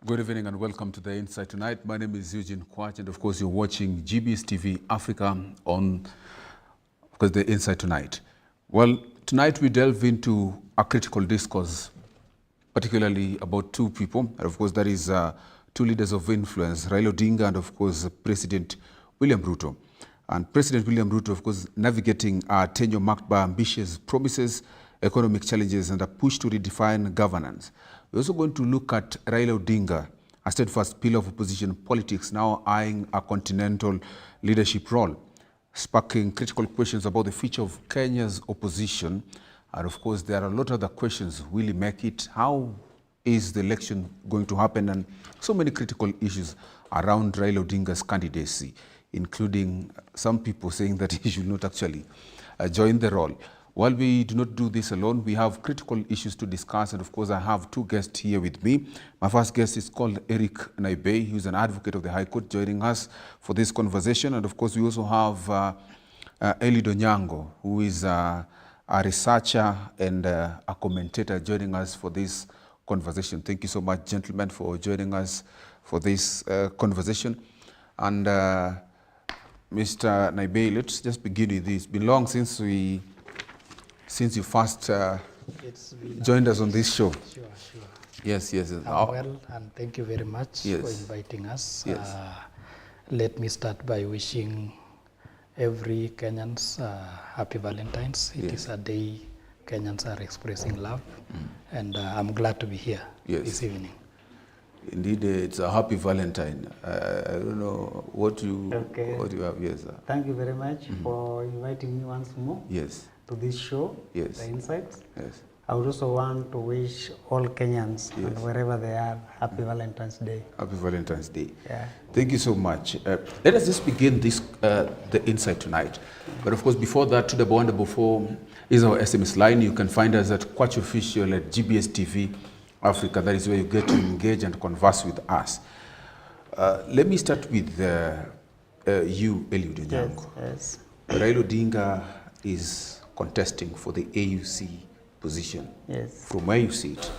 Good evening and welcome to The Insight Tonight. My name is Eugene Kwach, and of course you're watching GBS TV Africa on The Insight Tonight. Well, tonight we delve into a critical discourse, particularly about two people, and of course that is two leaders of influence, Raila Odinga and of course President William Ruto. And President William Ruto, of course, navigating a tenure marked by ambitious promises, economic challenges, and a push to redefine governance. We're also going to look at Raila Odinga, a steadfast pillar of opposition politics, now eyeing a continental leadership role, sparking critical questions about the future of Kenya's opposition. And of course, there are a lot of other questions. Will he make it? How is the election going to happen? And so many critical issues around Raila Odinga's candidacy, including some people saying that he should not actually join the role. While we do not do this alone, we have critical issues to discuss, and of course I have two guests here with me. My first guest is called Eric Naibei, who's an advocate of the High Court, joining us for this conversation. And of course we also have Eli Donyango, who is a researcher and a commentator, joining us for this conversation. Thank you so much, gentlemen, for joining us for this conversation. And Mr. Naibei, let's just begin with this. It's been long since you first joined us on this show. Sure. Yes. I'm well, and thank you very much for inviting us. Yes. Let me start by wishing every Kenyans happy Valentine's. It is a day Kenyans are expressing love, and I'm glad to be here this evening. Indeed, it's a happy Valentine. I don't know what you have. Yes, sir. Thank you very much for inviting me once more. Yes. To this show, Yes. The Insights. Yes. I would also want to wish all Kenyans, and wherever they are, happy Valentine's Day. Happy Valentine's Day. Yeah. Thank you so much. Let us just begin this the Insight Tonight. But of course, before that, to the Bwanda before is our SMS line. You can find us at Kwach Official at GBS TV Africa. That is where you get to engage and converse with us. Let me start with you, Eli Donyango. Yes. Raila Odinga is contesting for the AUC position. Yes. From where you sit,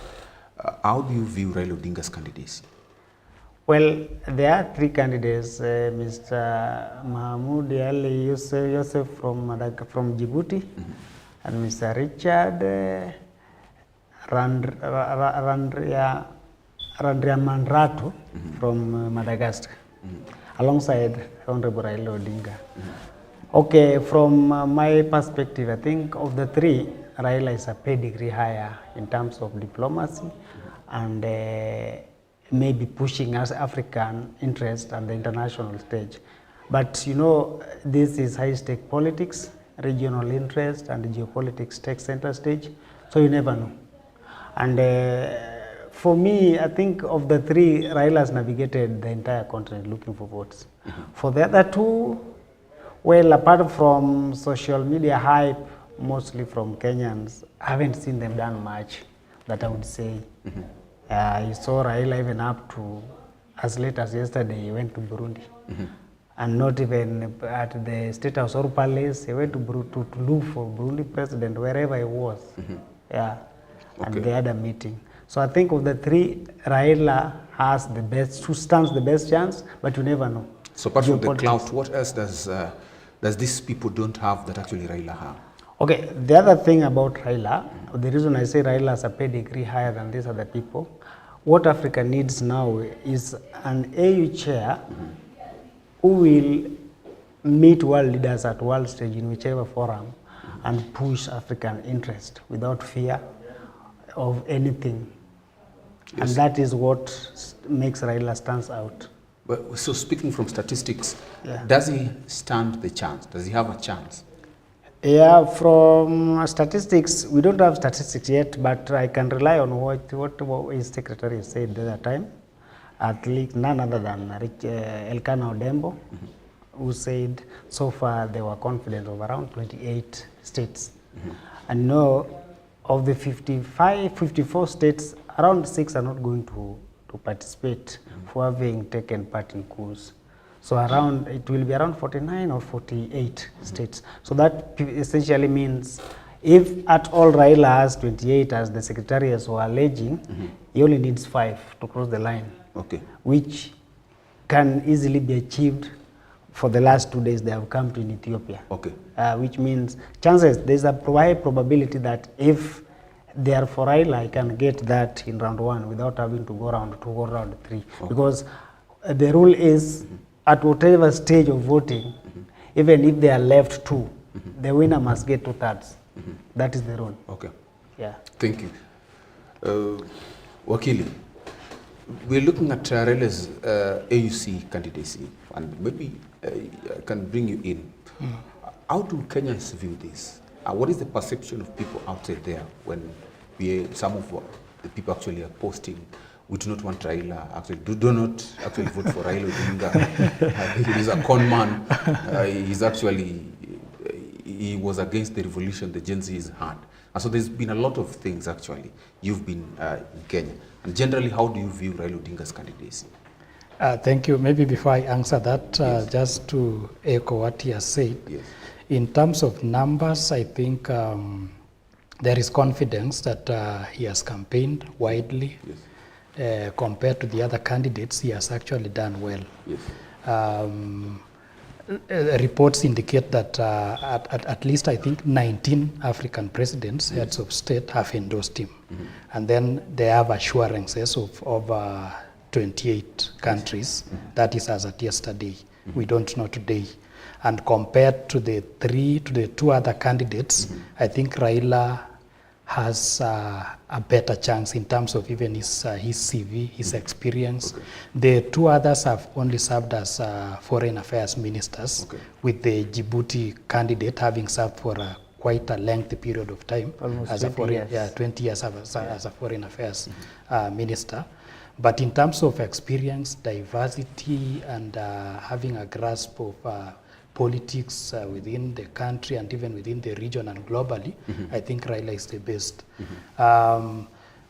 how do you view Raila Odinga's candidacy? Well, there are three candidates: Mr. Mahmoud Ali Yusuf from Djibouti, and Mr. Richard Randriamandrato from Madagascar, alongside Honorable Raila Odinga. Okay, from my perspective, I think of the three, Raila is a pedigree higher in terms of diplomacy and maybe pushing us African interest on the international stage. But you know, this is high-stake politics, regional interest and geopolitics take center stage, so you never know. And for me, I think of the three, Raila has navigated the entire continent looking for votes. For the other two, well, apart from social media hype, mostly from Kenyans, I haven't seen them done much, that I would say. I saw Raila even up to, as late as yesterday, he went to Burundi. And not even at the State House or Palace, he went to look for Burundi president, wherever he was. And they had a meeting. So I think of the three, Raila has the best, stands the best chance, but you never know. So apart from the clout, what else does these people don't have that actually Raila have? Okay, the other thing about Raila, the reason I say Raila has a pedigree higher than these other people, what Africa needs now is an AU chair who will meet world leaders at world stage in whichever forum and push African interest without fear of anything. And that is what makes Raila stands out. But, so speaking from statistics, does he stand the chance? Does he have a chance? Yeah, from statistics, we don't have statistics yet, but I can rely on what his secretary said the other time, at least none other than Elkanah Odembo, who said so far they were confident of around 28 states. And no, of the 54 states, around 6 are not going to participate for having taken part in coups. So it will be around 49 or 48 states. So that essentially means if at all Raila has 28, as the secretaries were alleging, he only needs 5 to cross the line. Okay. which can easily be achieved for the last 2 days they have come to in Ethiopia. Okay. Which means chances, there's a high probability that if they are for Raila, I can get that in round 1 without having to go round 2 or round 3. Okay. Because the rule is at whatever stage of voting, even if they are left 2, the winner must get 2/3. That is the rule. Okay. Yeah. Thank you. Wakili, we're looking at Raila's AUC candidacy, and maybe I can bring you in. How do Kenyans view this? What is the perception of people outside there when some of the people actually are posting, we do not want Raila, actually do not actually vote for Raila Odinga. He's a con man. He's actually, he was against the revolution the Gen Z's had. And so there's been a lot of things actually. You've been in Kenya. And generally, how do you view Raila Odinga's candidacy? Thank you. Maybe before I answer that, just to echo what he has said, Yes. in terms of numbers, I think there is confidence that he has campaigned widely. Yes. Compared to the other candidates, he has actually done well. Yes. Reports indicate that at least I think 19 African presidents, heads of state, have endorsed him. And then they have assurances of over 28 countries. That is as at yesterday. We don't know today. And compared to the two other candidates, I think Raila has a better chance in terms of even his CV, his experience. Okay. The two others have only served as foreign affairs ministers, Okay. with the Djibouti candidate having served for quite a lengthy period of time. Almost as 20 a foreign, years. Yeah, 20 years as a foreign affairs minister. But in terms of experience, diversity, and having a grasp of politics within the country and even within the region and globally, I think Raila is the best.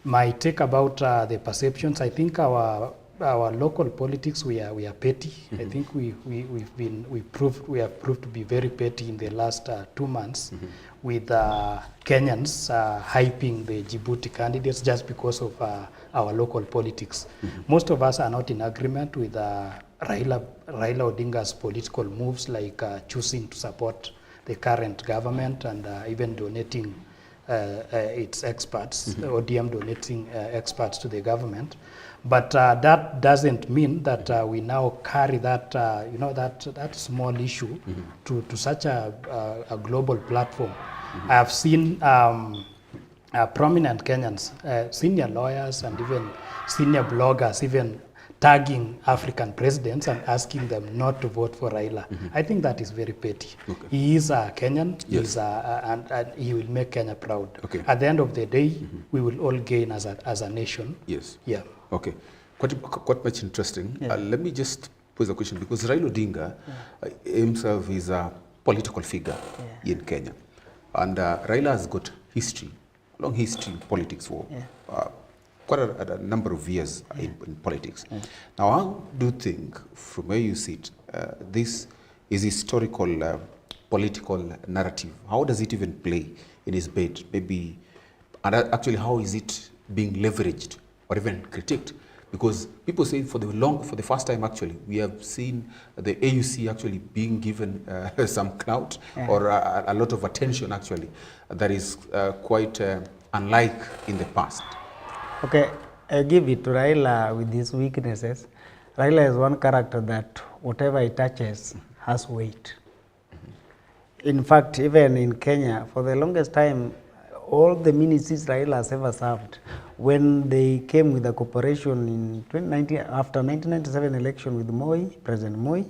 My take about the perceptions, I think our local politics, we are petty. I think we have proved to be very petty in the last 2 months, with Kenyans hyping the Djibouti candidates just because of our local politics. Most of us are not in agreement with Raila Odinga's political moves, like choosing to support the current government and even donating its experts, ODM donating experts to the government. But that doesn't mean that we now carry that, that small issue to such a global platform. I have seen prominent Kenyans, senior lawyers and even senior bloggers, even tagging African presidents and asking them not to vote for Raila. I think that is very petty. Okay. He is a Kenyan, Yes. and he will make Kenya proud. Okay. At the end of the day, we will all gain as a nation. Yes. Yeah. Okay. Quite much interesting. Yeah. Let me just pose a question, because Raila Odinga himself is a political figure in Kenya. And Raila has got history, long history in politics for quite a number of years in politics. Now, how do you think, from where you sit, this is historical political narrative? How does it even play in his bid? Maybe, and actually, how is it being leveraged or even critiqued? Because people say for the first time, actually, we have seen the AUC actually being given some clout or a lot of attention, actually, that is quite unlike in the past. Okay, I give it to Raila with his weaknesses. Raila is one character that whatever he touches has weight. In fact, even in Kenya, for the longest time, all the ministries Raila has ever served, when they came with the cooperation in 2019, after 1997 election with Moi, President Moi,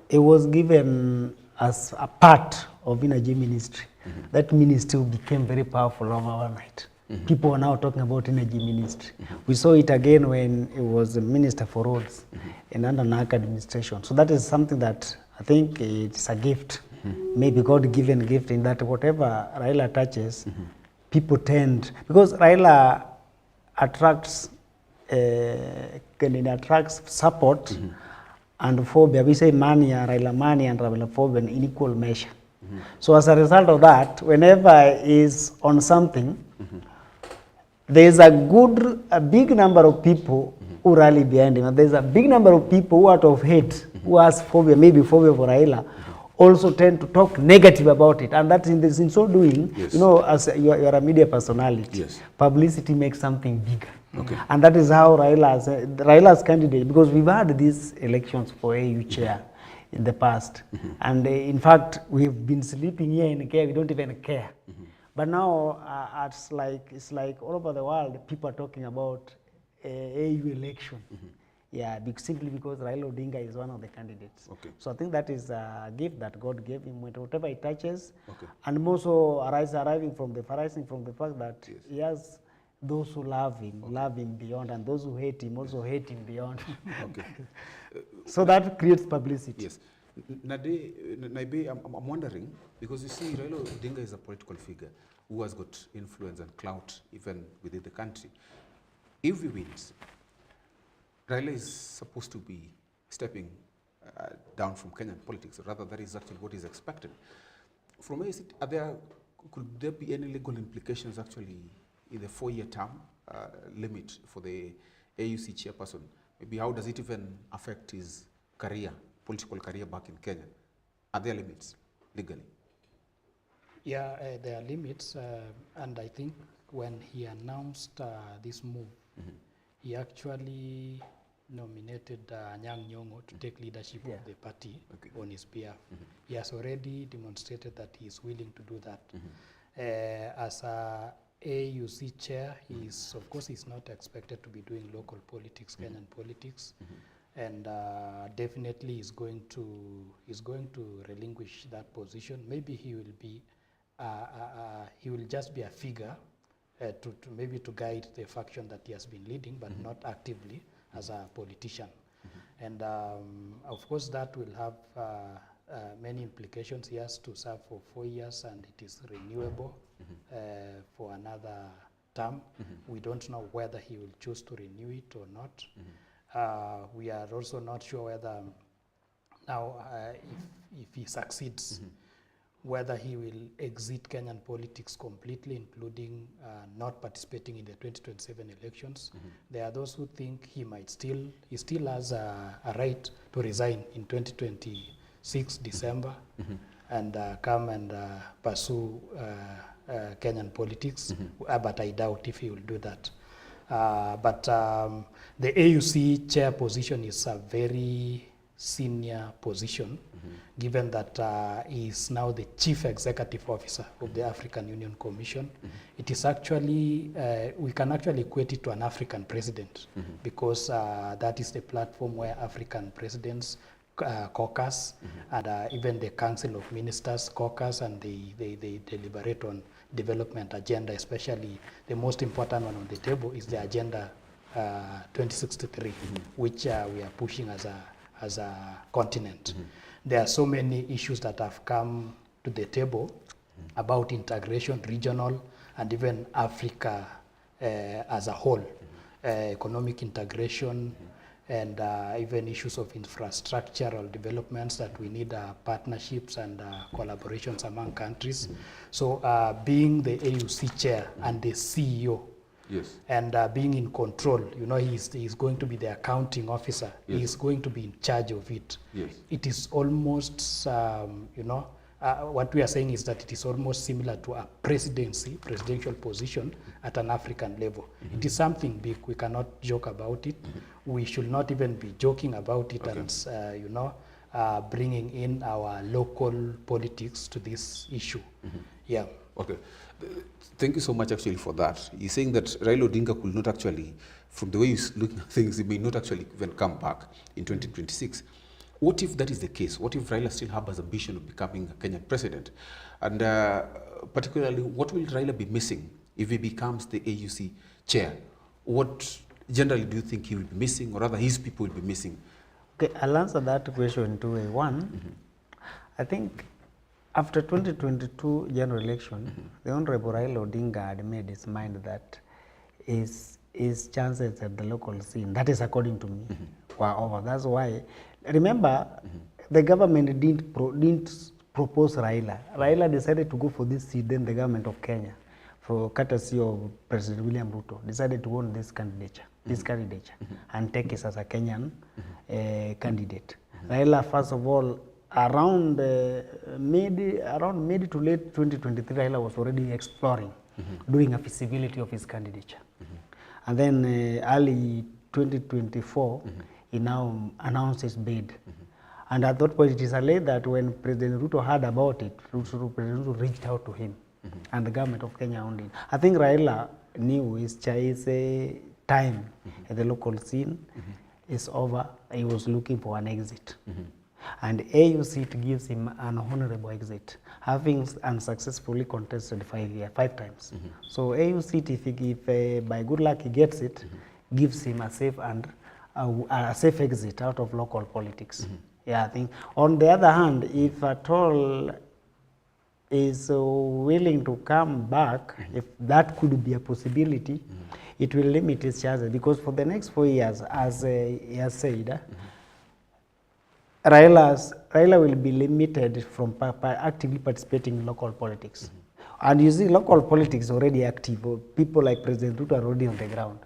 it was given as a part of energy ministry. That ministry became very powerful overnight. People are now talking about energy ministry. We saw it again when it was a minister for roads in under NAC administration. So that is something that I think it's a gift, maybe God-given gift, in that whatever Raila touches, people tend, because Raila attracts support and phobia. We say mania, Raila mania and Raila phobia in equal measure. So as a result of that, whenever he is on something, there is a big number of people who rally behind him. And there's a big number of people who out of hate, who has phobia, maybe phobia for Raila, also tend to talk negative about it. And that in so doing, Yes. you know, as you are a media personality, Yes. publicity makes something bigger. Okay. And that is how Raila's candidate, because we've had these elections for AU chair in the past. And in fact, we've been sleeping here in care, we don't even care. But now it's like all over the world, people are talking about AU election. Yeah, simply because Raila Odinga is one of the candidates. Okay. So I think that is a gift that God gave him, whatever he touches. Okay. And also arising from the fact that Yes. he has those who love him beyond, and those who hate him also hate him beyond. Okay. So that creates publicity. Yes. Naibe, I'm wondering, because you see, Raila Odinga is a political figure who has got influence and clout even within the country. If he wins, Raila is supposed to be stepping down from Kenyan politics, or rather that is actually what is expected. From where is it, could there be any legal implications actually in the 4-year term limit for the AUC chairperson? Maybe how does it even affect his career, political career back in Kenya? Are there limits legally? Yeah, there are limits, and I think when he announced this move, he actually nominated Anyang' Nyong'o to take leadership of the party on his behalf. He has already demonstrated that he is willing to do that. As a AUC chair, of course, he's not expected to be doing local politics, Kenyan politics, and definitely is going to relinquish that position. Maybe he will just be a figure to guide the faction that he has been leading, but not actively as a politician. And of course, that will have many implications. He has to serve for 4 years, and it is renewable for another term. We don't know whether he will choose to renew it or not. We are also not sure whether now, if he succeeds, whether he will exit Kenyan politics completely, including not participating in the 2027 elections. There are those who think he still has a right to resign in 2026 December and come and pursue Kenyan politics, but I doubt if he will do that. But the AUC chair position is a very senior position, given that he is now the chief executive officer of the African Union Commission. It is actually, we can actually equate it to an African president, because that is the platform where African presidents caucus, and even the Council of Ministers caucus, and they deliberate on development agenda. Especially the most important one on the table is the Agenda 2063, which we are pushing as a continent. There are so many issues that have come to the table about integration, regional, and even Africa as a whole, economic integration, and even issues of infrastructural developments that we need partnerships and collaborations among countries. So being the AUC chair and the CEO, yes, and being in control, you know, he's going to be the accounting officer. Yes. He's going to be in charge of it. Yes. It is almost, what we are saying is that it is almost similar to a presidential position at an African level. It is something big. We cannot joke about it. We should not even be joking about it, and bringing in our local politics to this issue. Yeah. Okay. Thank you so much actually for that. You're saying that Raila Odinga could not actually, from the way you're looking at things, he may not actually even come back in 2026. What if that is the case? What if Raila still has ambition of becoming a Kenyan president? And particularly, what will Raila be missing if he becomes the AUC chair? What generally do you think he will be missing, or rather his people will be missing? Okay, I'll answer that question two ways. One, I think after 2022 general election, the Honorable Raila Odinga had made his mind that his chances at the local scene, that is according to me, were over. That's why, remember, the government didn't propose Raila. Raila decided to go for this seat, then the government of Kenya. for courtesy of President William Ruto, decided to own this candidature, and take it as a Kenyan candidate. Raila, first of all, around mid to late 2023, Raila was already exploring, doing a feasibility of his candidature. And then early 2024, he now announced his bid. And at that point, it is alleged that when President Ruto heard about it, President Ruto reached out to him, and the government of Kenya owned it. I think Raila knew his time at the local scene is over. He was looking for an exit. And AUC gives him an honorable exit, having unsuccessfully contested 5 times. So AUC, if by good luck he gets it, gives him a safe and a safe exit out of local politics. Yeah, I think. On the other hand, if at all is willing to come back, if that could be a possibility, it will limit his chances, because for the next 4 years, as he has said, Raila will be limited from actively participating in local politics. And you see, local politics is already active. People like President Ruto are already on the ground.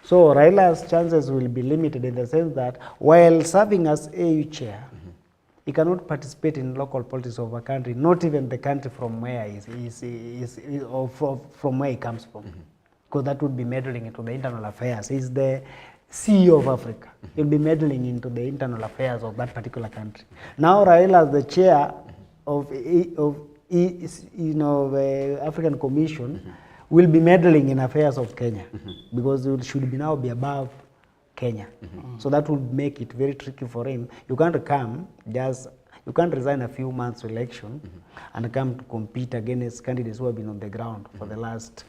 So Raila's chances will be limited in the sense that while serving as AU chair, he cannot participate in local politics of a country, not even the country from where from where he comes from, because that would be meddling into the internal affairs. He's the CEO of Africa. He'll be meddling into the internal affairs of that particular country. Now Raila, as the chair of the African Commission, will be meddling in affairs of Kenya, because it should be now be above Kenya. So that would make it very tricky for him. You can't you can't resign a few months to election and come to compete against candidates who have been on the ground for the last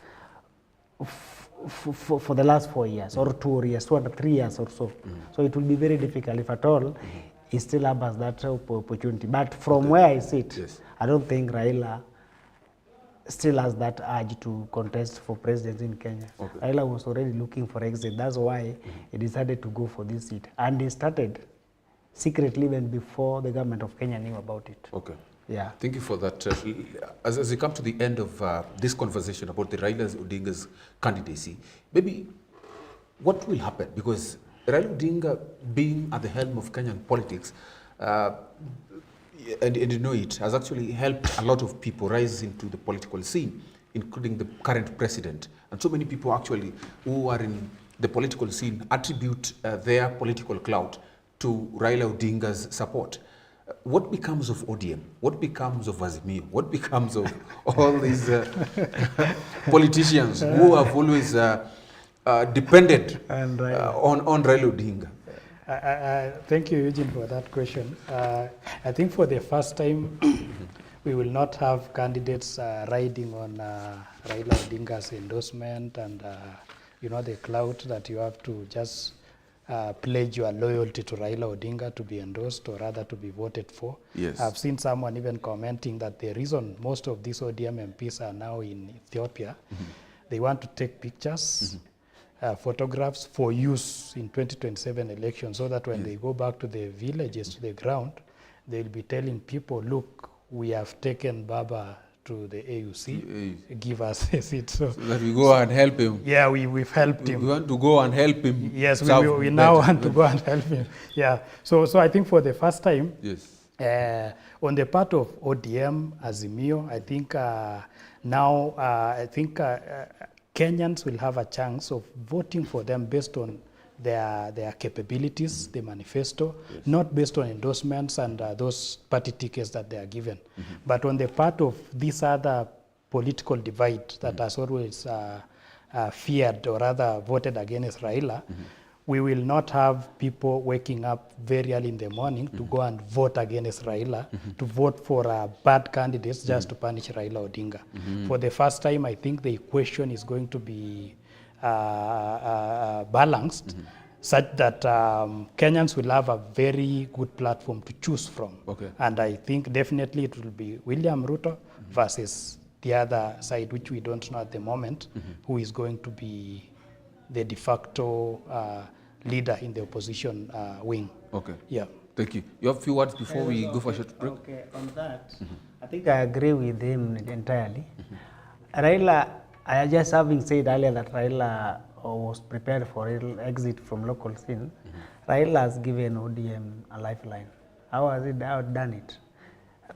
for the last 4 years or 2 years, 2 or 3 years or so. So it will be very difficult, if at all, he still has that opportunity. But from where I sit, I don't think Raila still has that urge to contest for presidency in Kenya. Raila was already looking for exit. That's why he decided to go for this seat. And he started secretly even before the government of Kenya knew about it. Yeah. Thank you for that. As we come to the end of this conversation about the Raila Odinga's candidacy, maybe what will happen? Because Raila Odinga being at the helm of Kenyan politics, and you know it, has actually helped a lot of people rise into the political scene, including the current president. And so many people actually who are in the political scene attribute their political clout to Raila Odinga's support. What becomes of ODM? What becomes of Azimio? What becomes of all these politicians who have always depended on Raila Odinga? Thank you, Eugene, for that question. I think for the first time, we will not have candidates riding on Raila Odinga's endorsement and the clout that you have to just pledge your loyalty to Raila Odinga to be endorsed or rather to be voted for. Yes. I've seen someone even commenting that the reason most of these ODM MPs are now in Ethiopia, they want to take pictures, photographs for use in 2027 elections, so that when they go back to the villages, to the ground, they'll be telling people, look, we have taken Baba to the AUC, give us a seat. So that we go and help him. Yeah, we've helped him. We want to go and help him. Yes, we now want to go and help him. Yeah, so I think for the first time, on the part of ODM, Azimio, I think now, Kenyans will have a chance of voting for them based on their capabilities, the manifesto, not based on endorsements and those party tickets that they are given. But on the part of this other political divide that has always feared or rather voted against Raila, we will not have people waking up very early in the morning to go and vote against Raila, to vote for bad candidates just to punish Raila Odinga. For the first time, I think the equation is going to be balanced, such that Kenyans will have a very good platform to choose from. And I think definitely it will be William Ruto versus the other side, which we don't know at the moment, who is going to be the de facto leader in the opposition wing. Yeah. Thank you. You have a few words before we go for a short break? On that, I think I agree with him entirely. Raila I just having said earlier that Raila was prepared for exit from local scene. Raila has given ODM a lifeline. How has it done it?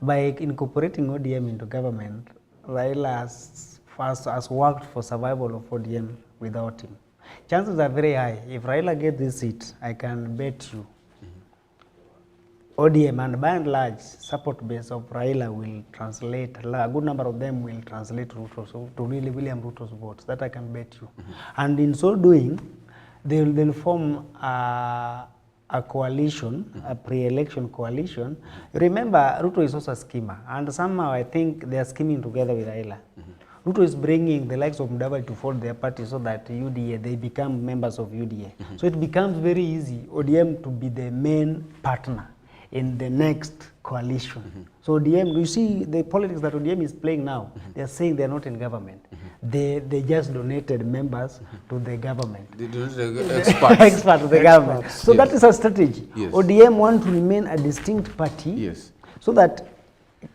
By incorporating ODM into government, Raila has worked for survival of ODM without him. Chances are very high. If Raila gets this seat, I can bet you ODM and by and large support base of Raila will translate, a good number of them will translate Ruto, to really William Ruto's votes. That I can bet you. And in so doing, they'll form a coalition, a pre-election coalition. Remember, Ruto is also a schemer, and somehow I think they are scheming together with Raila. Ruto is bringing the likes of Mudavadi to fold their party so that UDA, they become members of UDA. So it becomes very easy, ODM to be the main partner in the next coalition. So ODM, you see the politics that ODM is playing now, they are saying they are not in government. They just donated members to the government. They donated experts. Experts to the government. So yes. that is a strategy. Yes. ODM want to remain a distinct party, yes. so that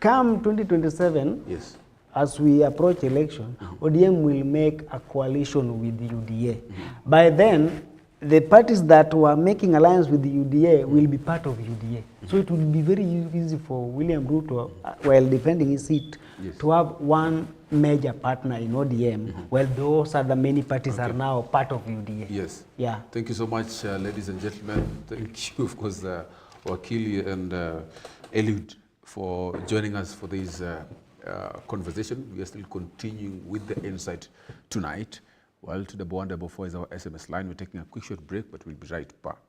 come 2027, yes. as we approach election, ODM will make a coalition with the UDA. By then, the parties that were making alliance with the UDA will be part of UDA. So it will be very easy for William Ruto, while defending his seat, yes. to have one major partner in ODM, while those other many parties are now part of UDA. Yes. Yeah. Thank you so much, ladies and gentlemen. Thank you, of course, Wakili and Eliud, for joining us for this conversation. We are still continuing with the insight tonight. Well, to the 144 is our SMS line. We're taking a quick short break, but we'll be right back.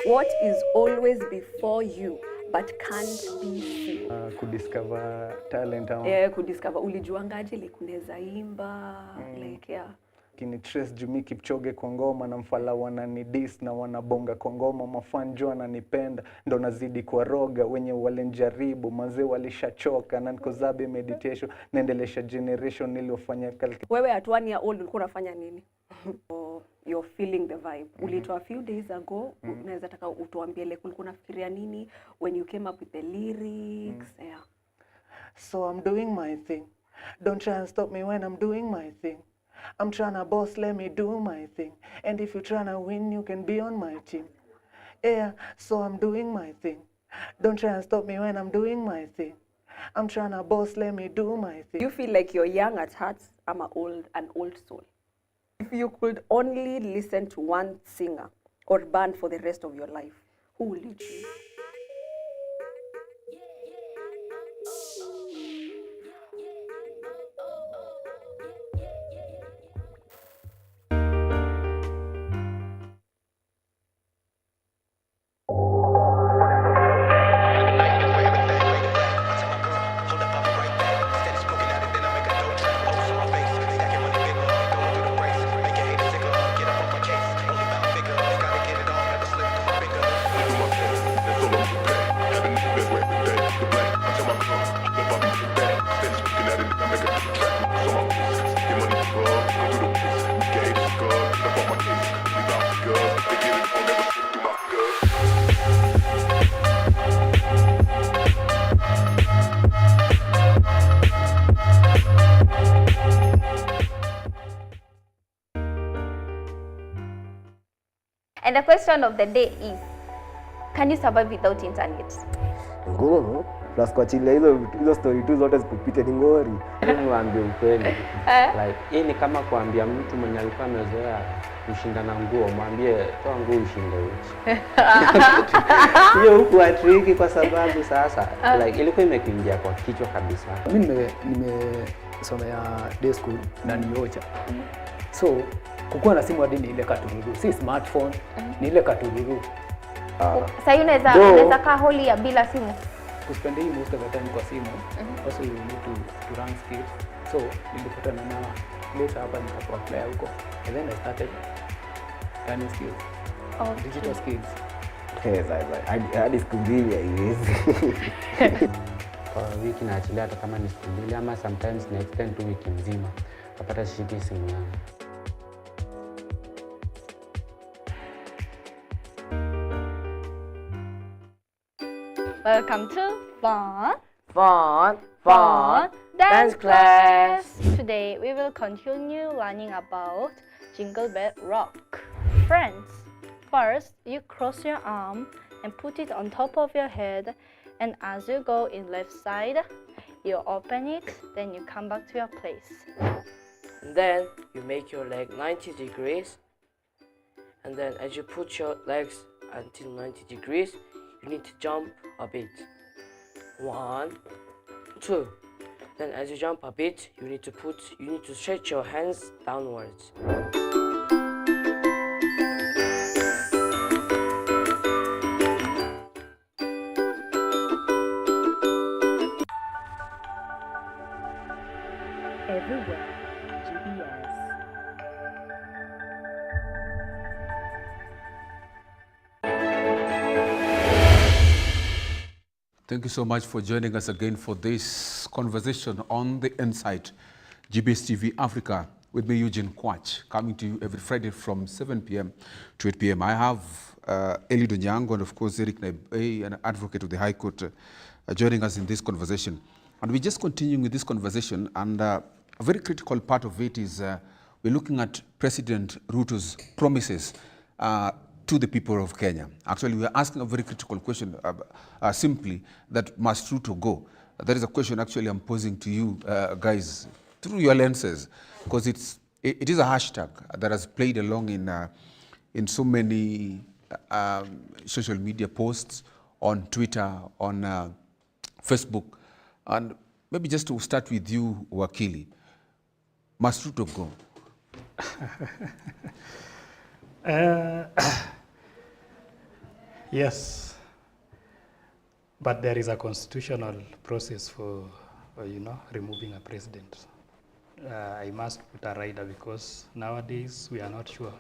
What is always before you but can't be seen? Kudiscover talent. Kudiscover. Ulijuangaje like unaweza imba like Kini Trace Jumi Kipchoge kwa ngoma na mfala wananidis na wanabonga kwa ngoma, mafanjo wananipenda ndo nazidi kwa roga, wenye walenjaribu mazee walishachoka na nikozabe meditation naendelesha generation niliofanya kalki. Wewe at 1 year old ulikuwa unafanya nini? You're feeling the vibe. Ulitoa a few days ago, unaweza taka utuambie like ulikuwa unafikiria nini when you came up with the lyrics? Yeah. So I'm doing my thing. Don't try and stop me when I'm doing my thing. I'm tryna boss, let me do my thing. And if you're tryna win, you can be on my team. Yeah, so I'm doing my thing. Don't try and stop me when I'm doing my thing. I'm tryna boss, let me do my thing. You feel like you're young at heart, I'm an old soul. If you could only listen to one singer or band for the rest of your life, who will you choose? And the question of the day is, can you survive without internet? Ngumu, plus kuachilia hizo story tu zote zikupite ni ngori. Niwaambie ukweli. Like hii ni kama kuambia mtu mwenye alikuwa amezoea kushindana nguo, mwambie toa nguo ushinde uchi. Hiyo huku atriki kwa sababu sasa like ilikuwa imekuingia kwa kichwa kabisa. Mimi nimesomea day school na niocha. So kukuwa na simu hadi ni ile katururu, si smartphone, ni ile katururu. Sasa unaweza kaa holi ya bila simu. Kuspend hii most of the time kwa simu. Also you need to run skills. So nilikutana na later hapa nikapply huko. And then I started learning skills. Digital skills. Yes, hadi siku mbili haiwezi. Kwa wiki naachilia hata kama ni siku mbili ama sometimes na extend tu wiki nzima. Napata shiki simu yangu. Welcome to Fun Fun Dance Class. Today we will continue learning about Jingle Bell Rock. Friends, first you cross your arm and put it on top of your head, and as you go in left side, you open it, then you come back to your place. And then you make your leg 90 degrees, and then as you put your legs until 90 degrees, you need to jump a bit. 1, 2. Then as you jump a bit, you need to stretch your hands downwards. Everywhere, GBS. Thank you so much for joining us again for this conversation on the Insight, GBS TV Africa, with me, Eugene Kwach, coming to you every Friday from 7 p.m. to 8 p.m. I have Eli Donyango and, of course, Eric Naibei, an advocate of the High Court, joining us in this conversation. And we're just continuing with this conversation, and a very critical part of it is we're looking at President Ruto's promises to the people of Kenya. Actually, we are asking a very critical question, simply, that must Ruto go? That is a question actually I'm posing to you guys through your lenses, because it is a hashtag that has played along in so many social media posts, on Twitter, on Facebook. And maybe just to start with you, Wakili, must Ruto go? Yes, but there is a constitutional process for removing a president. I must put a rider because nowadays we are not sure.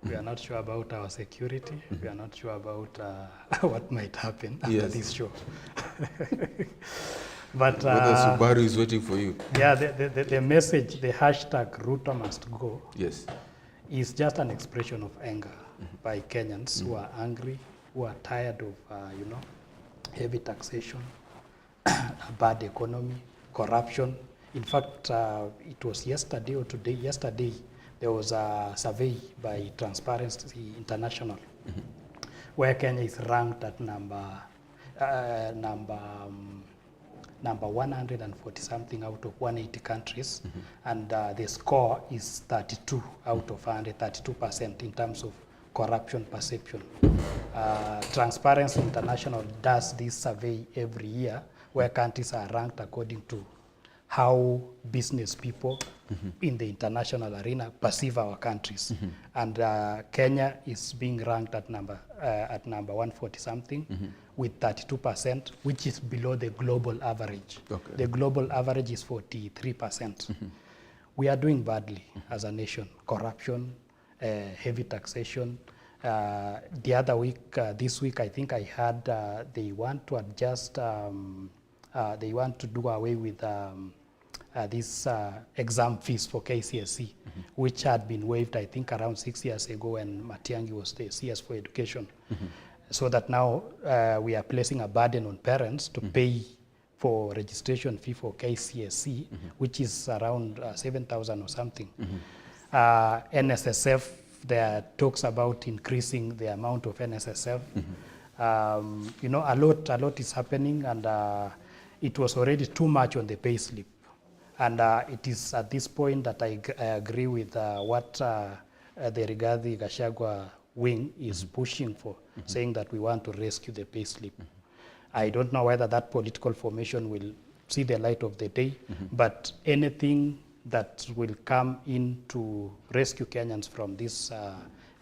We are not sure about our security. We are not sure about what might happen after this show. But whether Subaru is waiting for you. Yeah, the message, the hashtag Ruto must go, is just an expression of anger by Kenyans who are angry, who are tired of heavy taxation, a bad economy, corruption. In fact, it was yesterday or today. Yesterday, there was a survey by Transparency International, where Kenya is ranked at number 140 something out of 180 countries, and the score is 32 out of 132% in terms of corruption perception. Transparency International does this survey every year, where countries are ranked according to how business people in the international arena perceive our countries. And Kenya is being ranked at number 140 something with 32%, which is below the global average. The global average is 43%. We are doing badly as a nation. Corruption, heavy taxation. The other week, this week, I think I heard they want to adjust, they want to do away with these exam fees for KCSE, which had been waived, I think, around 6 years ago when Matiang'i was the CS for Education. So that now we are placing a burden on parents to pay for registration fee for KCSE, which is around 7,000 or something. NSSF, there are talks about increasing the amount of NSSF. A lot is happening, and it was already too much on the pay slip. And it is at this point that I agree with what the Rigathi Gachagua wing is pushing for, saying that we want to rescue the pay slip. I don't know whether that political formation will see the light of the day, but anything that will come in to rescue Kenyans from this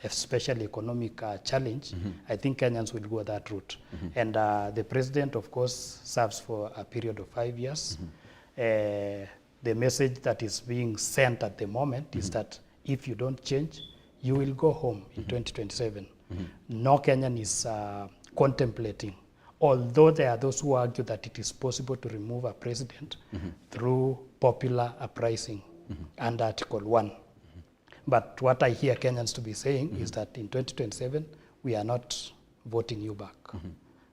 especially economic challenge, I think Kenyans will go that route. And the president, of course, serves for a period of 5 years. The message that is being sent at the moment is that if you don't change, you will go home in 2027. No Kenyan is contemplating, although there are those who argue that it is possible to remove a president through popular uprising under Article 1. But what I hear Kenyans to be saying is that in 2027, we are not voting you back.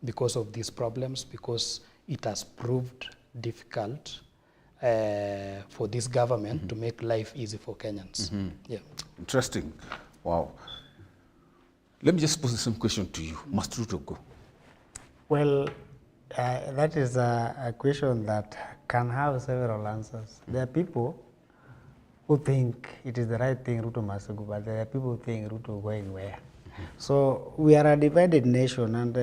because of these problems, because it has proved difficult for this government to make life easy for Kenyans. Yeah. Interesting. Wow. Let me just pose some question to you. Must Ruto go? Well, that is a question that can have several answers. There are people who think it is the right thing Ruto must go, but there are people who think Ruto going where. So we are a divided nation, and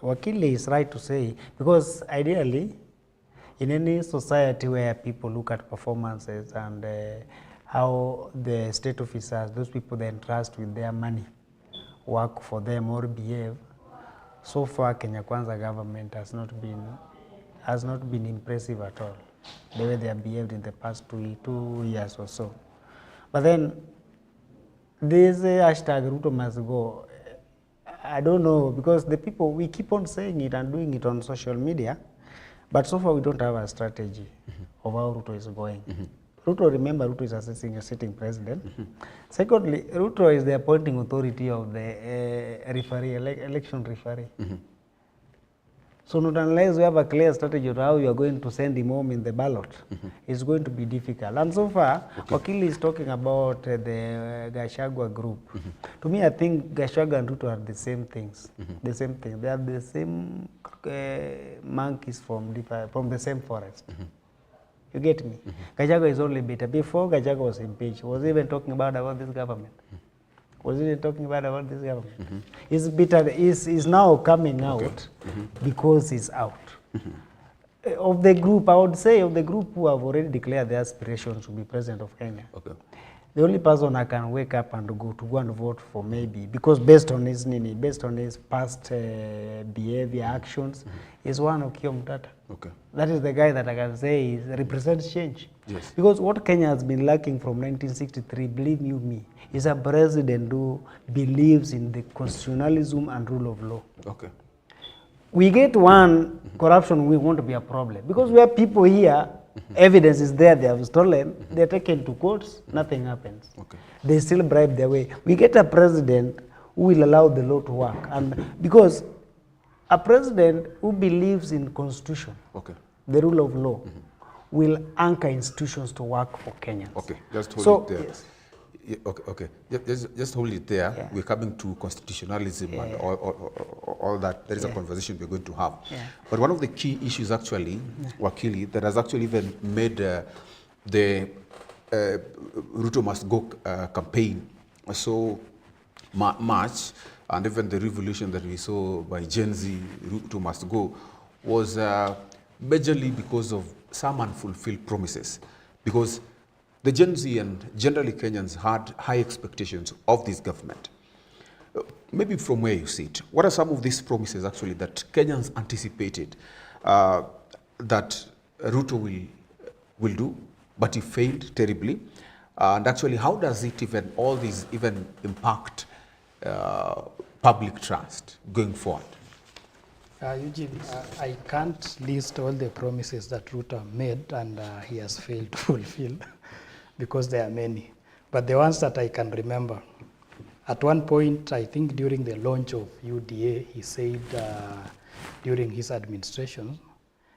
Wakili is right to say, because ideally, in any society where people look at performances and how the state officers, those people they entrust with their money, work for them or behave, so far Kenya Kwanza government has not been impressive at all, the way they have behaved in the past 2 years or so. But then this hashtag Ruto must go, I don't know, because the people, we keep on saying it and doing it on social media, but so far we don't have a strategy of how Ruto is going. Ruto, remember, Ruto is assessing a sitting president. Secondly, Ruto is the appointing authority of the referee, election referee. So not unless we have a clear strategy of how you are going to send him home in the ballot, it's going to be difficult. And so far, Wakili is talking about the Gachagua group. To me, I think Gachagua and Ruto are the same things. The same thing. They are the same monkeys from the same forest. You get me? Gachagua is only bitter. Before Gachagua was impeached, he was even talking about this government. Was even talking about this government. He's bitter. He's now coming out because he's out. Of the group, I would say, of the group who have already declared their aspirations to be president of Kenya, the only person I can wake up and go and vote for, maybe, because based on his past behavior, actions, is one of Okiya Mtata. That is the guy that I can say represents change. Yes. Because what Kenya has been lacking from 1963, believe you me, is a president who believes in the constitutionalism and rule of law. We get one corruption, we want to be a problem. Because we have people here, evidence is there, they have stolen, they're taken to courts, nothing happens. They still bribe their way. We get a president who will allow the law to work. And because a president who believes in constitution, the rule of law, will anchor institutions to work for Kenyans. Just hold it there. Yes. Just hold it there. Yeah. We're coming to constitutionalism and all that. There is a conversation we're going to have. But one of the key issues, actually, Wakili, that has actually even made the Ruto Must Go campaign so much, and even the revolution that we saw by Gen Z, Ruto Must Go, was majorly because of some unfulfilled promises. Because the Gen Z and generally Kenyans had high expectations of this government. Maybe from where you sit, what are some of these promises actually that Kenyans anticipated that Ruto will do, but he failed terribly? And actually, how does it even, all these even impact public trust going forward? Eugene, I can't list all the promises that Ruto made and he has failed to fulfill because there are many. But the ones that I can remember, at one point, I think during the launch of UDA, he said during his administration,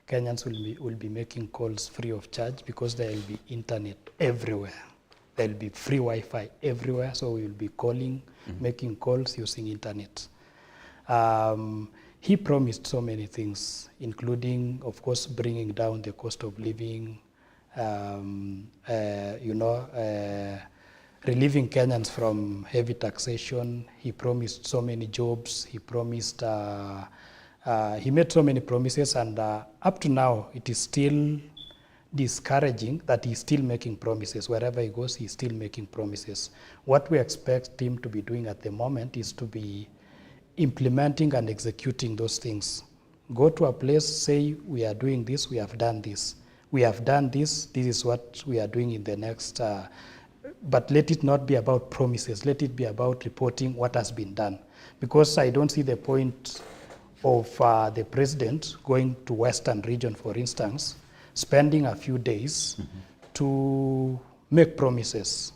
Kenyans will be making calls free of charge because there will be internet everywhere. There will be free Wi-Fi everywhere, so we will be calling, making calls using internet. He promised so many things, including, of course, bringing down the cost of living, relieving Kenyans from heavy taxation. He promised so many jobs. He promised, he made so many promises, and up to now, it is still discouraging that he's still making promises. Wherever he goes, he's still making promises. What we expect him to be doing at the moment is to be implementing and executing those things. Go to a place, say, we are doing this, we have done this. We have done this, this is what we are doing in the next, but let it not be about promises. Let it be about reporting what has been done. Because I don't see the point of the president going to Western region, for instance, spending a few days to make promises.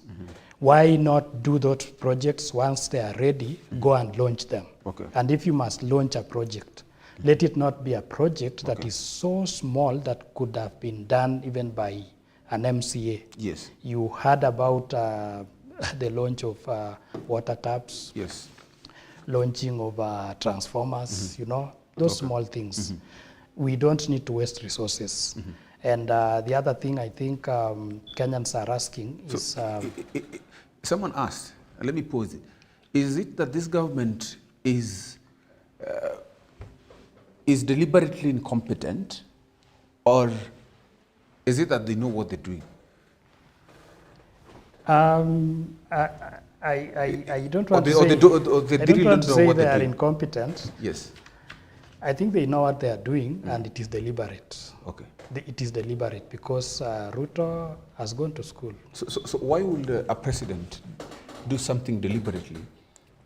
Why not do those projects once they are ready, go and launch them? And if you must launch a project, Let it not be a project that is so small that could have been done even by an MCA. Yes. You heard about the launch of water taps, Yes. launching of transformers, you know, those small things. We don't need to waste resources. And the other thing I think Kenyans are asking is... someone asked, let me pose it, is it that this government is deliberately incompetent, or is it that they know what they're doing? I don't want to say, I don't want to say they are incompetent. Yes. I think they know what they are doing, and it is deliberate. Okay. It is deliberate because Ruto has gone to school. So why would a president do something deliberately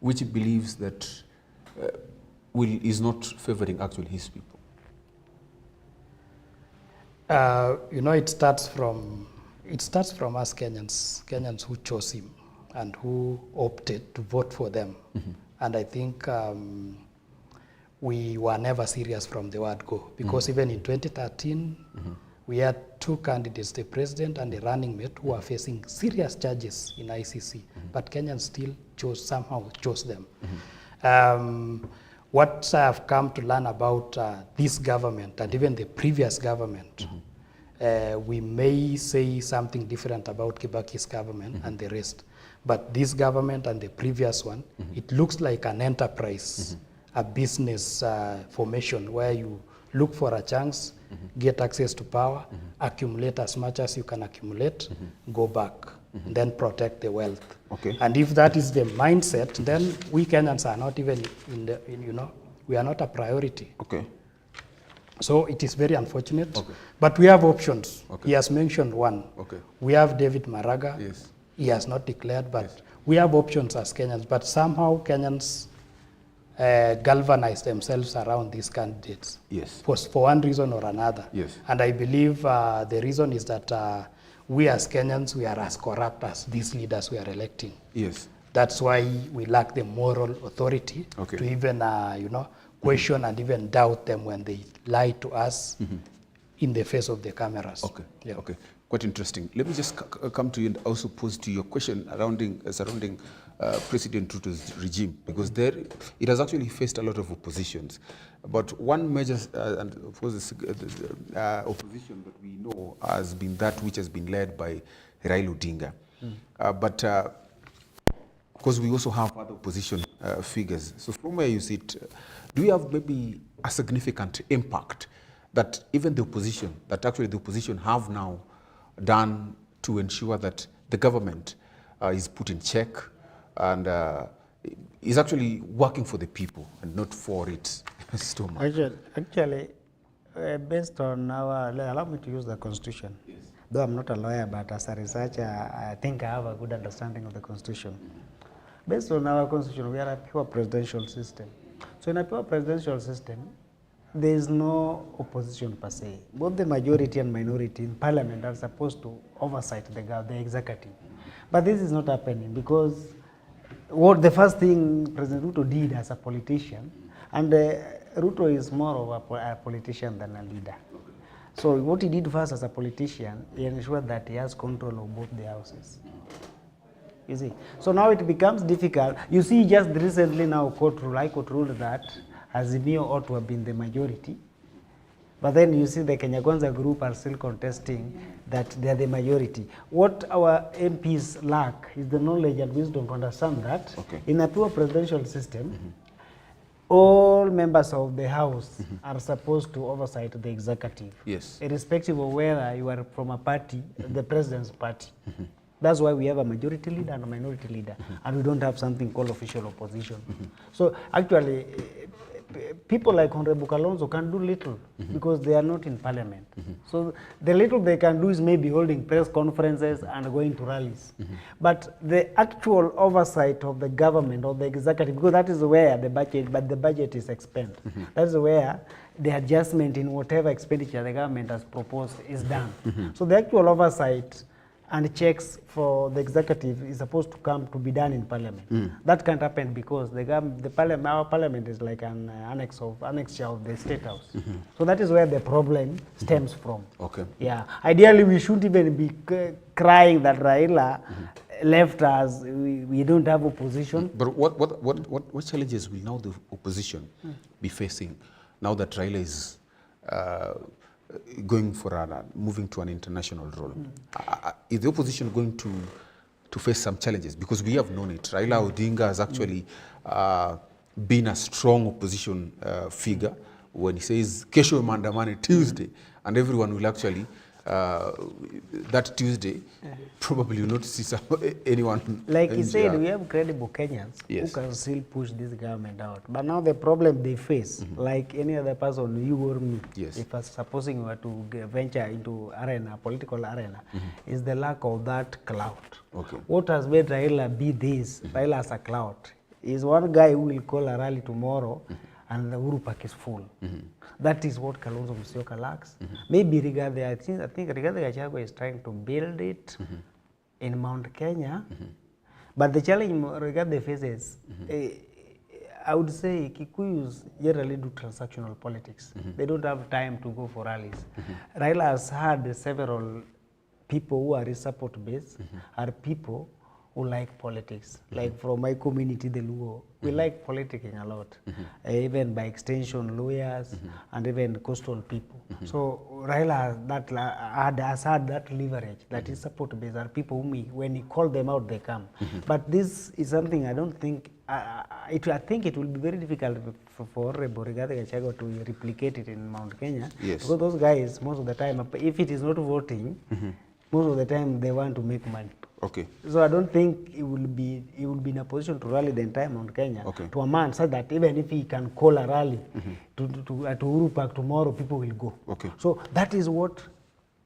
which he believes that is not favoring actually his people? You know, it starts from us Kenyans who chose him and who opted to vote for them. And I think we were never serious from the word go, because even in 2013, we had two candidates, the president and the running mate, who are facing serious charges in ICC, but Kenyans still somehow chose them. What I have come to learn about this government and even the previous government, we may say something different about Kibaki's government and the rest, but this government and the previous one, it looks like an enterprise, a business formation where you look for a chance, get access to power, accumulate as much as you can accumulate, go back, then protect the wealth. Okay. And if that is the mindset, then we Kenyans are not even we are not a priority. Okay. So it is very unfortunate, Okay. but we have options. Okay. He has mentioned one. Okay. We have David Maraga. Yes. He has not declared, but we have options as Kenyans. But somehow Kenyans galvanize themselves around these candidates. Yes. For one reason or another. Yes. And I believe the reason is that we as Kenyans, we are as corrupt as these leaders we are electing. Yes. That's why we lack the moral authority Okay. to even, question and even doubt them when they lie to us in the face of the cameras. Okay. Yeah. Okay. Quite interesting. Let me just come to you and also pose to your question surrounding President Ruto's regime, because it has actually faced a lot of oppositions. But one major, and of course, opposition that we know has been that which has been led by Raila Odinga. But of course, we also have other opposition figures. So from where you sit, do you have maybe a significant impact that even the opposition have now done to ensure that the government is put in check and is actually working for the people and not for its stomach? Actually, based on allow me to use the Constitution. Yes. Though I'm not a lawyer, but as a researcher, I think I have a good understanding of the Constitution. Based on our Constitution, we are a pure presidential system. So in a pure presidential system, there is no opposition per se. Both the majority and minority in parliament are supposed to oversight the executive. But this is not happening because what the first thing President Ruto did as a politician, and Ruto is more of a politician than a leader. So what he did first as a politician, he ensured that he has control of both the houses. You see, so now it becomes difficult. You see, just recently now High Court ruled that Azimio ought to have been the majority. But then you see the Kenya Kwanza group are still contesting that they are the majority. What our MPs lack is the knowledge and wisdom to understand that in a pure presidential system, all members of the House are supposed to oversight the executive. Yes. Irrespective of whether you are from a party, the president's party. That's why we have a majority leader and a minority leader, and we don't have something called official opposition. So actually, people like Honorable Kalonzo can do little because they are not in parliament. So the little they can do is maybe holding press conferences and going to rallies. But the actual oversight of the government or the executive, because that is where the budget is expended. That is where the adjustment in whatever expenditure the government has proposed is done. So the actual oversight and checks for the executive is supposed to come to be done in parliament. That can't happen because the parliament, our parliament is like an annexure of the state house. So that is where the problem stems from. Okay. Yeah. Ideally, we shouldn't even be crying that Raila left us. We don't have opposition. But what challenges will now the opposition be facing now that Raila is going for moving to an international role? Is the opposition going to face some challenges? Because we have known it. Raila Odinga has actually been a strong opposition figure when he says kesho maandamano Tuesday, and everyone will actually that Tuesday probably will not see anyone. Like he said, we have credible Kenyans who can still push this government out. But now the problem they face, like any other person, you or me, if supposing we were to venture into political arena, is the lack of that clout. Okay. What has made Raila be this? Raila as a clout is one guy who will call a rally tomorrow and the Uhuru Park is full. That is what Kalonzo Musyoka lacks. Maybe Rigathi, I think Rigathi Gachagua is trying to build it in Mount Kenya. But the challenge Rigathi faces, I would say Kikuyus generally do transactional politics. They don't have time to go for rallies. Raila has had several people who are his support base, are people who like politics. Like from my community, the Luo, we like politicking a lot. Even by extension, lawyers and even coastal people. So Raila has had that leverage, that his support base are people whom when he called them out, they come. But this is something I don't think, I think it will be very difficult for Rigathi Gachagua to replicate it in Mount Kenya. Because those guys, most of the time, if it is not voting, most of the time they want to make money. Okay. So I don't think he will be in a position to rally the entire Mount Kenya to a man so that even if he can call a rally to Uhuru Park tomorrow, people will go. Okay. So that is what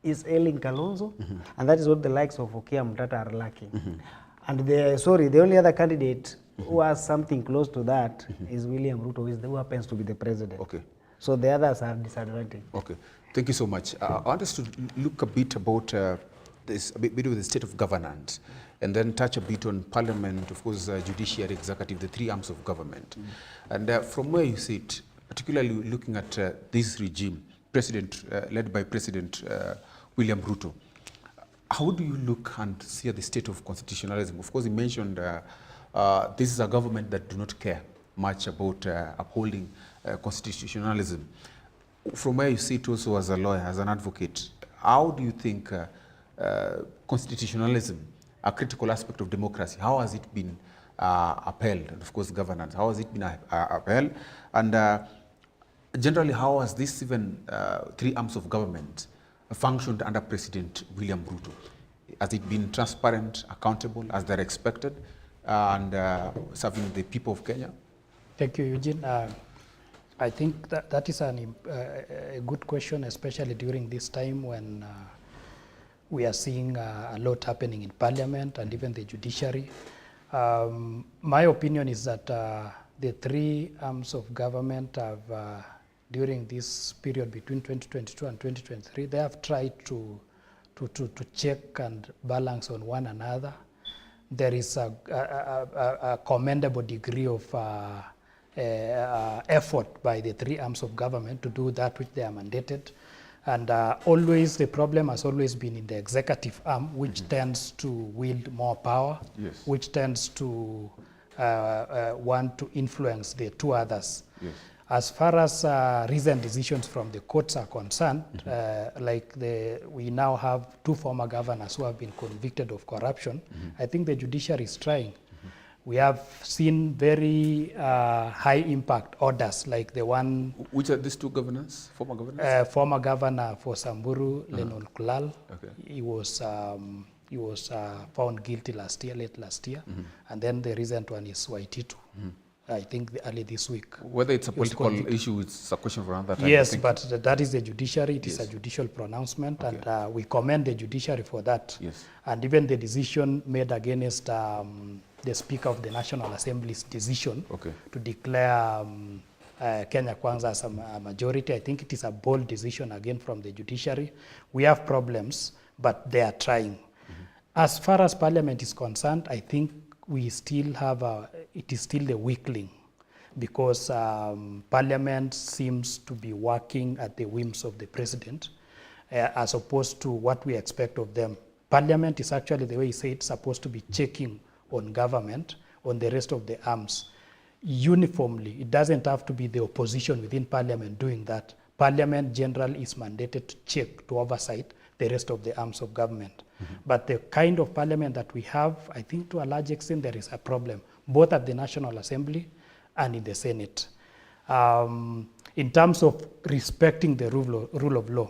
is ailing Kalonzo, and that is what the likes of Okia Mtata are lacking. And the only other candidate who has something close to that is William Ruto, who happens to be the president. Okay. So the others are disadvantaged. Okay. Thank you so much. I want us to look a bit about a bit of the state of governance, and then touch a bit on parliament, of course, judiciary, executive, the three arms of government. And from where you sit, particularly looking at this regime, led by President William Ruto, how do you look and see the state of constitutionalism? Of course, you mentioned this is a government that do not care much about upholding constitutionalism. From where you sit also as a lawyer, as an advocate, how do you think constitutionalism, a critical aspect of democracy, how has it been upheld? And of course, governance, how has it been upheld? And generally, how has this even three arms of government functioned under President William Ruto? Has it been transparent, accountable, as they're expected, and serving the people of Kenya? Thank you, Eugene. I think that is a good question, especially during this time when we are seeing a lot happening in Parliament and even the judiciary. My opinion is that the three arms of government have, during this period between 2022 and 2023, they have tried to check and balance on one another. There is a commendable degree of effort by the three arms of government to do that which they are mandated. And always, the problem has always been in the executive arm, which tends to wield more power, which tends to want to influence the two others. As far as recent decisions from the courts are concerned, we now have two former governors who have been convicted of corruption. I think the judiciary is trying. We have seen very high impact orders like the one... Which are these two governors, former governors? Former governor for Samburu, Lenol Kulal. He was found guilty late last year. And then the recent one is Waititu. I think early this week. Whether it's a political issue, it's a question for another time. Yes, but that is the judiciary. It is a judicial pronouncement, and we commend the judiciary for that. And even the decision made against the Speaker of the National Assembly's decision to declare Kenya Kwanza as a majority. I think it is a bold decision again from the judiciary. We have problems, but they are trying. As far as Parliament is concerned, I think we still have it is still the weakling, because Parliament seems to be working at the whims of the President, as opposed to what we expect of them. Parliament is actually, the way you say it, supposed to be checking on government, on the rest of the arms, uniformly. It doesn't have to be the opposition within Parliament doing that. Parliament generally is mandated to check, to oversight the rest of the arms of government. But the kind of Parliament that we have, I think to a large extent there is a problem, both at the National Assembly and in the Senate. In terms of respecting the rule of law,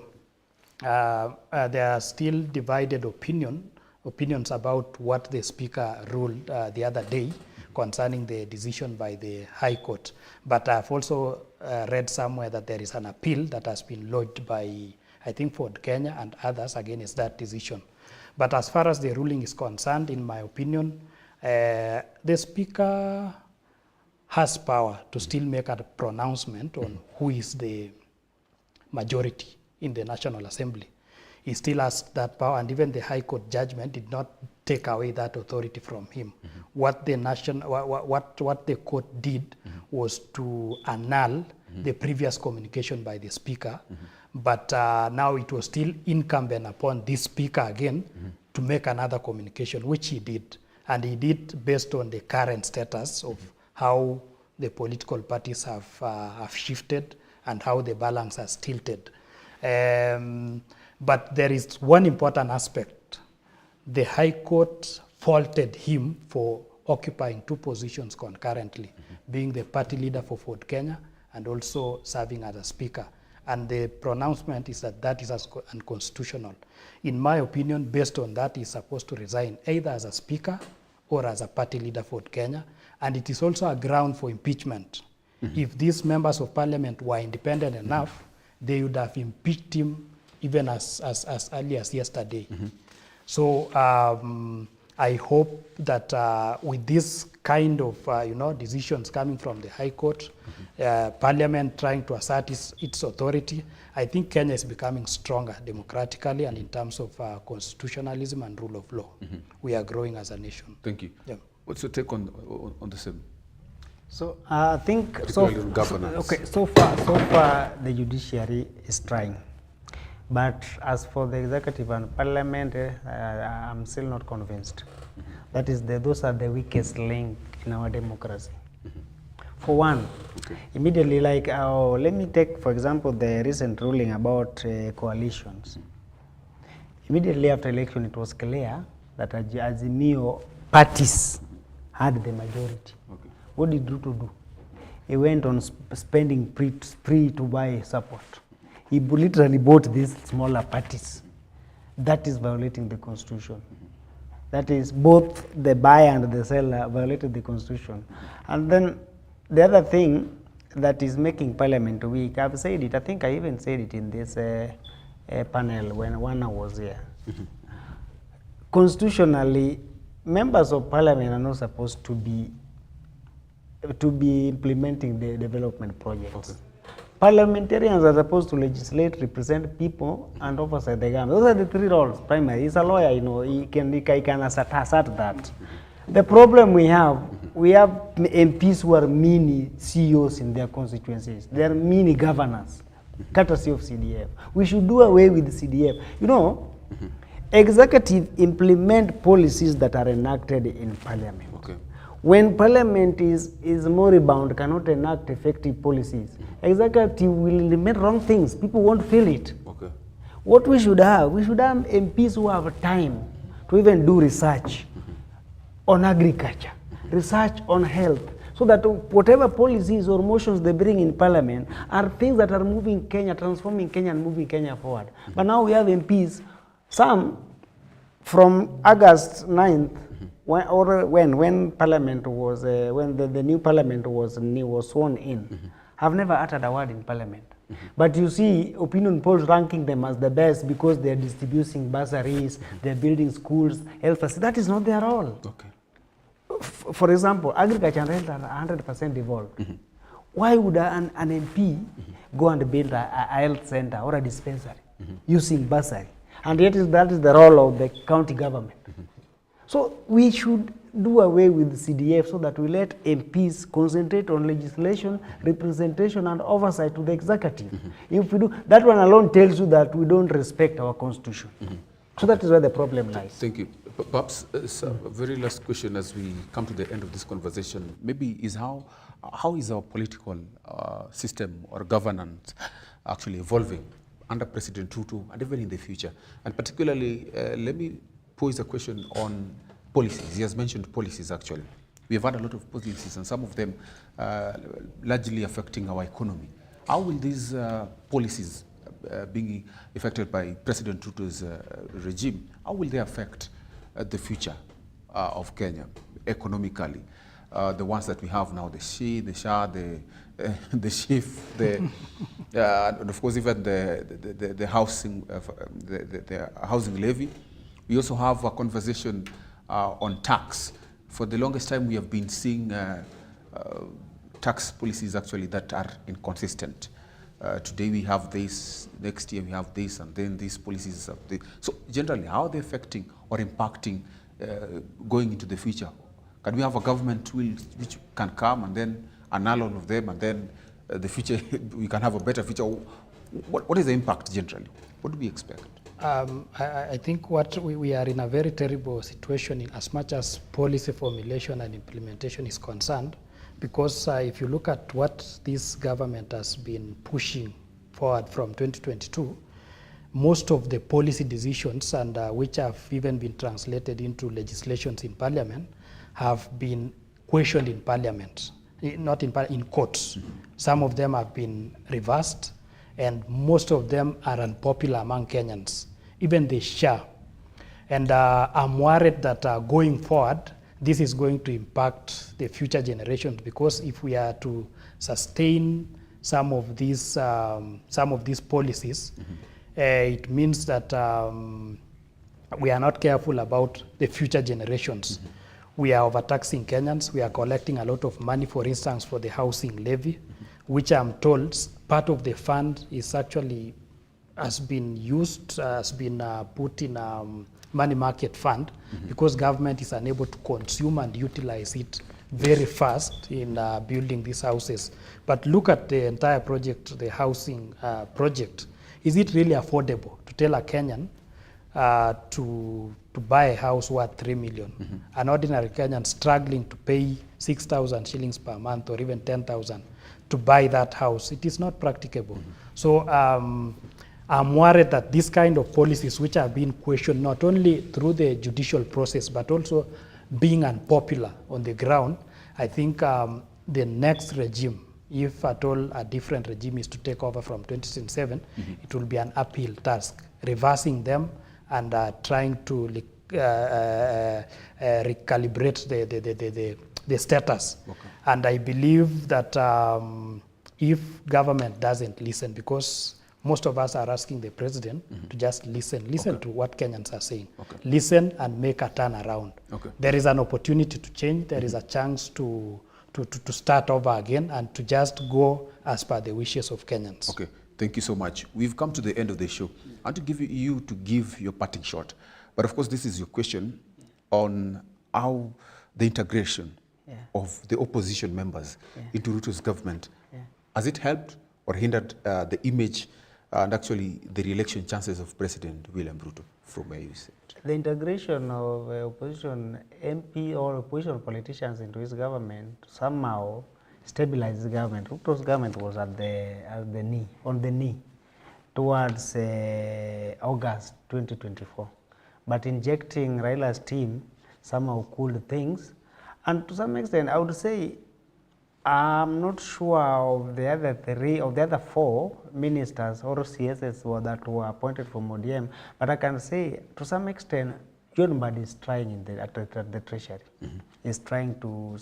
there are still divided opinions about what the Speaker ruled the other day concerning the decision by the High Court. But I've also read somewhere that there is an appeal that has been lodged by, I think, Ford Kenya and others against that decision. But as far as the ruling is concerned, in my opinion, the Speaker has power to still make a pronouncement on who is the majority in the National Assembly. He still has that power, and even the High Court judgment did not take away that authority from him. What the court did was to annul the previous communication by the Speaker, but now it was still incumbent upon this Speaker again to make another communication, which he did. And he did based on the current status of how the political parties have shifted and how the balance has tilted. But there is one important aspect. The High Court faulted him for occupying two positions concurrently, being the party leader for Ford Kenya and also serving as a Speaker. And the pronouncement is that that is unconstitutional. In my opinion, based on that, he's supposed to resign either as a Speaker or as a party leader for Kenya. And it is also a ground for impeachment. If these members of Parliament were independent enough, they would have impeached him even as early as yesterday. So I hope that with this kind of decisions coming from the High Court, Parliament trying to assert its authority, I think Kenya is becoming stronger democratically and in terms of constitutionalism and rule of law. We are growing as a nation. Thank you. Yeah. What's your take on the same? So I think so far the judiciary is trying, but as for the executive and parliament, I'm still not convinced. That is, those are the weakest link in our democracy. For one, immediately, like let me take for example the recent ruling about coalitions. Immediately after election, it was clear that Azimio parties had the majority. What did Ruto do? He went on spending spree to buy support. He literally bought these smaller parties. That is violating the constitution. That is, both the buyer and the seller violated the constitution. And then the other thing that is making parliament weak, I've said it, I think I even said it in this panel when Wana was here. Constitutionally, members of parliament are not supposed to be implementing the development projects. Parliamentarians are supposed to legislate, represent people, and oversight the government. Those are the three roles. Primary, he's a lawyer, he can assert that. The problem we have MPs who are mini CEOs in their constituencies. They are mini governors, courtesy of CDF. We should do away with the CDF. You know, executive implement policies that are enacted in parliament. When parliament is moribund, cannot enact effective policies, executive will make wrong things. People won't feel it. What we should have MPs who have time to even do research on agriculture, research on health, so that whatever policies or motions they bring in parliament are things that are moving Kenya, transforming Kenya and moving Kenya forward. But now we have MPs, some from August 9th, when parliament was when the new parliament was sworn in, have never uttered a word in parliament. But you see opinion polls ranking them as the best because they are distributing bursaries, they are building schools, health facilities. That is not their role. For example, agriculture and health are 100% devolved. Why would an MP go and build a health center or a dispensary using bursary? And yet that is the role of the county government. So we should do away with CDF so that we let MPs concentrate on legislation, representation and oversight to the executive. If we do, that one alone tells you that we don't respect our constitution. So that is where the problem lies. Thank you. Perhaps a very last question as we come to the end of this conversation, maybe is how is our political system or governance actually evolving under President Ruto and even in the future? And particularly, let me pose a question on policies. He has mentioned policies actually. We have had a lot of policies and some of them largely affecting our economy. How will these policies being affected by President Ruto's regime, how will they affect the future of Kenya economically? The ones that we have now, the SHI, the SHA, the SHIF, and of course even the housing, the housing levy. We also have a conversation on tax. For the longest time, we have been seeing tax policies actually that are inconsistent. Today we have this, next year we have this, and then these policies. So generally, how are they affecting or impacting going into the future? Can we have a government which can come and then annul all of them, and then the future, we can have a better future? What is the impact generally? What do we expect? I think we are in a very terrible situation in as much as policy formulation and implementation is concerned, because if you look at what this government has been pushing forward from 2022, most of the policy decisions and which have even been translated into legislations in parliament have been questioned in parliament, not in courts. Some of them have been reversed, and most of them are unpopular among Kenyans, even the SHA. And I'm worried that going forward, this is going to impact the future generations, because if we are to sustain some of these policies, it means that we are not careful about the future generations. We are overtaxing Kenyans. We are collecting a lot of money, for instance, for the housing levy, which I'm told part of the fund is actually has been used, has been put in money market fund, because government is unable to consume and utilize it very fast in building these houses. But look at the entire project, the housing project. Is it really affordable to tell a Kenyan to buy a house worth 3 million? An ordinary Kenyan struggling to pay 6,000 shillings per month or even 10,000 to buy that house. It is not practicable. So I'm worried that this kind of policies, which are being questioned not only through the judicial process, but also being unpopular on the ground, I think the next regime, if at all a different regime is to take over from 2027, it will be an uphill task, reversing them and trying to recalibrate the status. And I believe that if government doesn't listen, because most of us are asking the president to just listen to what Kenyans are saying. Listen and make a turnaround. There is an opportunity to change. There is a chance to start over again and to just go as per the wishes of Kenyans. Okay, thank you so much. We've come to the end of the show. I want to give you to give your parting shot. But of course, this is your question on how the integration of the opposition members into Ruto's government, has it helped or hindered the image and actually the re-election chances of President William Ruto, from where you sit? The integration of opposition MP or opposition politicians into his government somehow stabilized the government. Ruto's government was on the knee towards August 2024. But injecting Raila's team somehow cooled things. And to some extent, I would say, I'm not sure of the other four ministers or CSs that were appointed from ODM, but I can say to some extent, John Mbadi is trying at the treasury. He's trying to,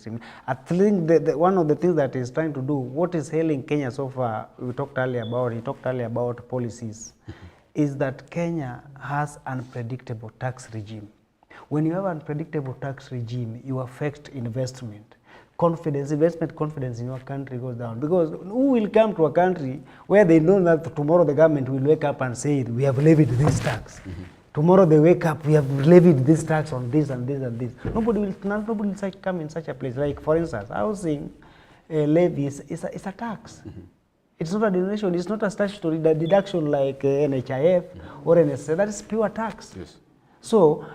I think one of the things that he's trying to do, what is ailing Kenya so far, he talked earlier about policies, is that Kenya has unpredictable tax regime. When you have unpredictable tax regime, you affect investment. Investment confidence in your country goes down, because who will come to a country where they know that tomorrow the government will wake up and say, we have levied this tax? Tomorrow they wake up, we have levied this tax on this and this and this. Nobody will come in such a place. Like, for instance, housing levy is a tax. It's not a donation, it's not a statutory deduction like NHIF or NSA. That is pure tax. Yes. So,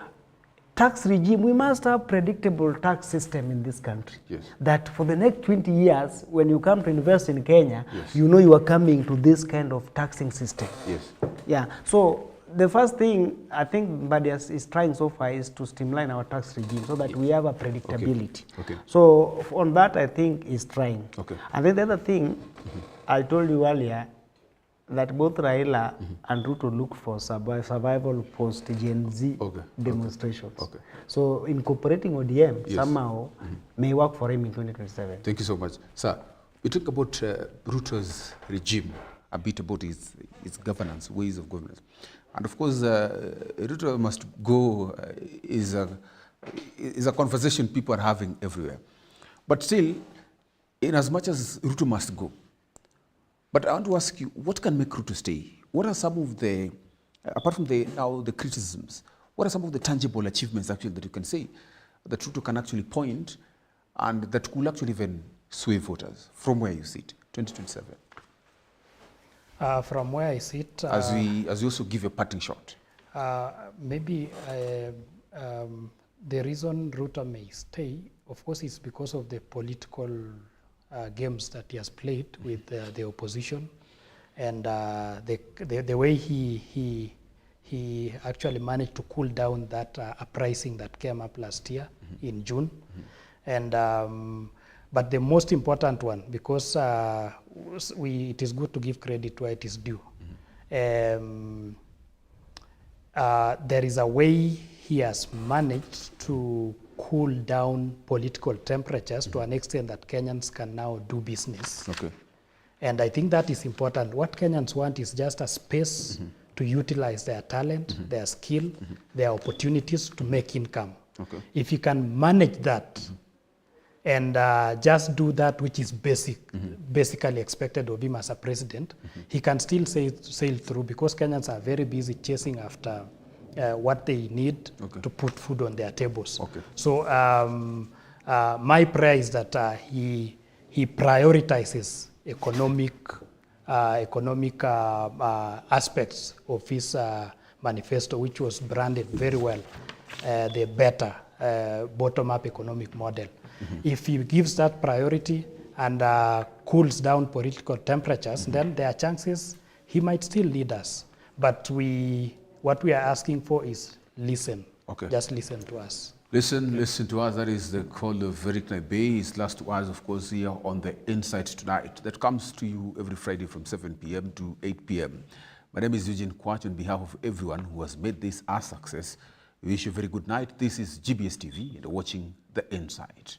tax regime, we must have predictable tax system in this country. Yes. That for the next 20 years, when you come to invest in Kenya, yes, you know you are coming to this kind of taxing system. Yes. Yeah. So the first thing I think Badias is trying so far is to streamline our tax regime so that we have a predictability. Okay. So on that, I think is trying. Okay. And then the other thing, I told you earlier, that both Raila and Ruto look for survival post-Gen Z demonstrations. Okay. So incorporating ODM yes, somehow may work for him in 2027. Thank you so much. Sir, we talk about Ruto's regime, a bit about his governance, ways of governance. And of course, Ruto must go is a conversation people are having everywhere. But still, in as much as Ruto must go, but I want to ask you, what can make Ruto stay? What are some of the, apart from the criticisms, what are some of the tangible achievements actually that you can say that Ruto can actually point and that could actually even sway voters from where you sit, 2027? From where I sit, as we also give a parting shot. Maybe the reason Ruto may stay, of course, is because of the political games that he has played with the opposition, and the way he actually managed to cool down that uprising that came up last year in June, and. But the most important one, because it is good to give credit where it is due. There is a way he has managed to cool down political temperatures to an extent that Kenyans can now do business. Okay. And I think that is important. What Kenyans want is just a space to utilize their talent, their skill, their opportunities to make income. Okay. If you can manage that, and just do that which is basically expected of him as a president, he can still sail through, because Kenyans are very busy chasing after what they need to put food on their tables. Okay. So my prayer is that he prioritizes economic aspects of his manifesto, which was branded very well, the better bottom-up economic model. If he gives that priority and cools down political temperatures, then there are chances he might still lead us. But what we are asking for is listen. Okay. Just listen to us. Listen to us. That is the call of Verikna Bay. His last words, of course, here on The Insight Tonight. That comes to you every Friday from 7 p.m. to 8 p.m. My name is Eugene Kwach. On behalf of everyone who has made this a success, we wish you a very good night. This is GBS TV, and you're watching The Insight.